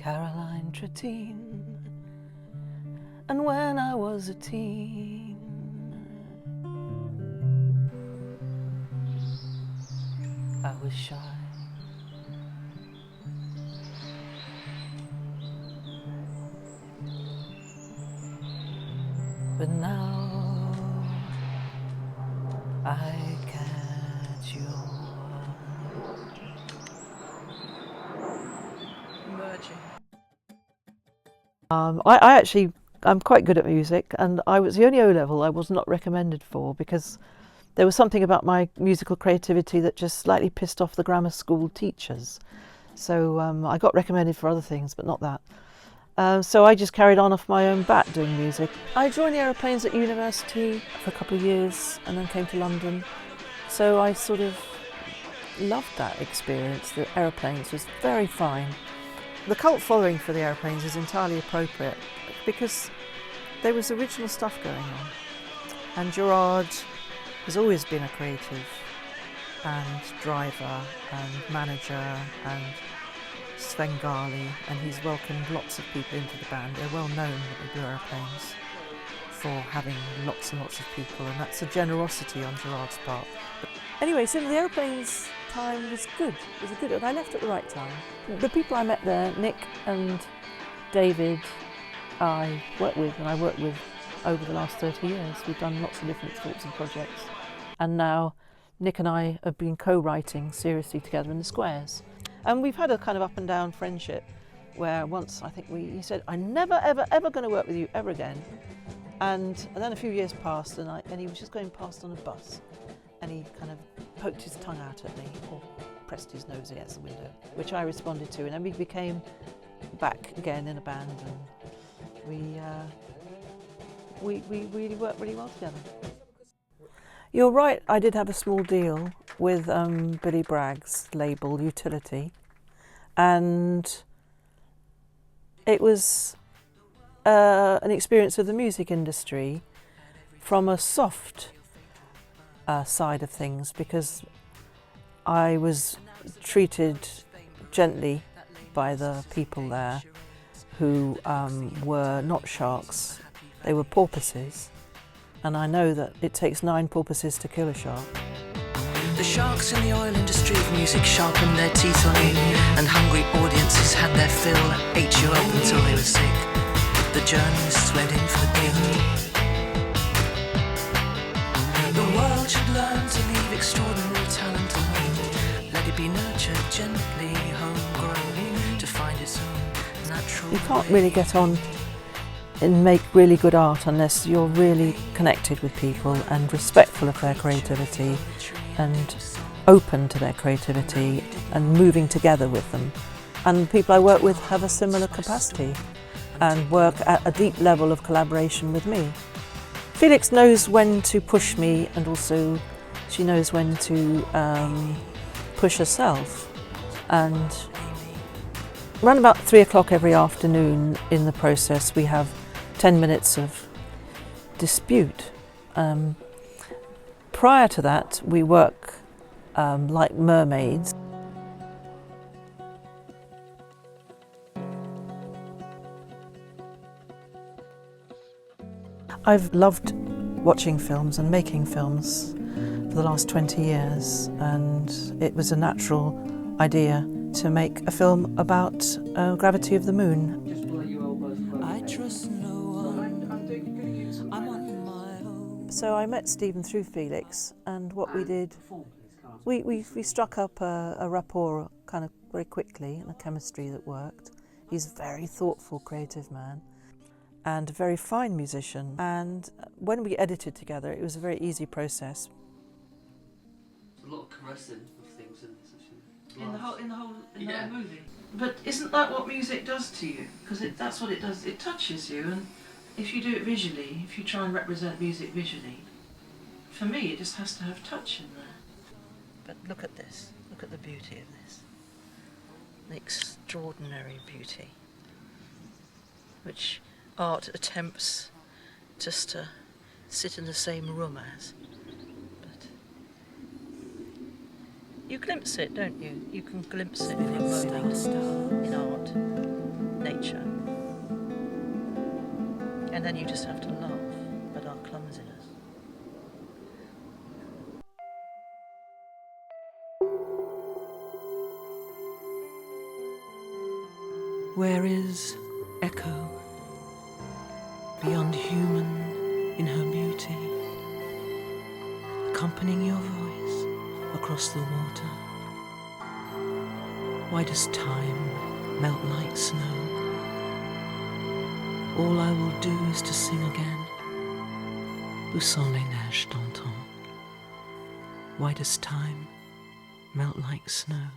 Caroline Trettine. And when I was a teen, I was shy. But now I catch your merging. I'm quite good at music, and I was the only O-level I was not recommended for because there was something about my musical creativity that just slightly pissed off the grammar school teachers. So I got recommended for other things, but not that. So I just carried on off my own bat doing music. I joined the Aeroplanes at university for a couple of years and then came to London. So I sort of loved that experience. The Aeroplanes was very fine. The cult following for the Aeroplanes is entirely appropriate because there was original stuff going on. And Gerard has always been a creative and driver and manager and Svengali, and he's welcomed lots of people into the band. They're well known at the Aeroplanes for having lots and lots of people, and that's a generosity on Gerard's part. Anyway, so the Aeroplanes time was good. It was good, and I left at the right time. The people I met there, Nick and David, I worked with over the last 30 years. We've done lots of different sorts of projects, and now Nick and I have been co-writing seriously together in the Squares. And we've had a kind of up and down friendship where once I think he said, I'm never, ever, ever going to work with you ever again. And then a few years passed and he was just going past on a bus and he kind of poked his tongue out at me or pressed his nose against the window, which I responded to. And then we became back again in a band and we really worked really well together. You're right, I did have a small deal with Billy Bragg's label, Utility, and it was an experience of the music industry from a soft side of things because I was treated gently by the people there who were not sharks, they were porpoises. And I know that it takes 9 porpoises to kill a shark. The sharks in the oil industry of music sharpened their teeth on you, and hungry audiences had their fill, ate you up until they were sick. The journalists went in for the king. The world should learn to leave extraordinary talent alone. Let it be nurtured gently, homegrown, to find its own natural. You can't really get on and make really good art unless you're really connected with people and respectful of their creativity and open to their creativity and moving together with them. And the people I work with have a similar capacity and work at a deep level of collaboration with me. Felix knows when to push me and also she knows when to push herself. And around about 3 o'clock every afternoon in the process we have 10 minutes of dispute. Prior to that, we work like mermaids. I've loved watching films and making films for the last 20 years, and it was a natural idea to make a film about gravity of the moon. I trust no one. I'm on my own. So I met Stephen through Felix, and what we did, we struck up a rapport kind of very quickly and a chemistry that worked. He's a very thoughtful, creative man and a very fine musician. And when we edited together, it was a very easy process. A lot of caressing of things In the whole movie. But isn't that what music does to you? Because that's what it does. It touches you, and if you do it visually, if you try and represent music visually, for me it just has to have touch in there. But look at this. Look at the beauty of this. The extraordinary beauty, which art attempts just to sit in the same room as. But you glimpse it, don't you? You can glimpse it in a moment in art. nature. And then you just have to laugh at our clumsiness. Where is echo, beyond human in her beauty, accompanying your voice across the water? Why does time melt like snow? All I will do is to sing again. Où sont les neiges d'antan? Why does time melt like snow?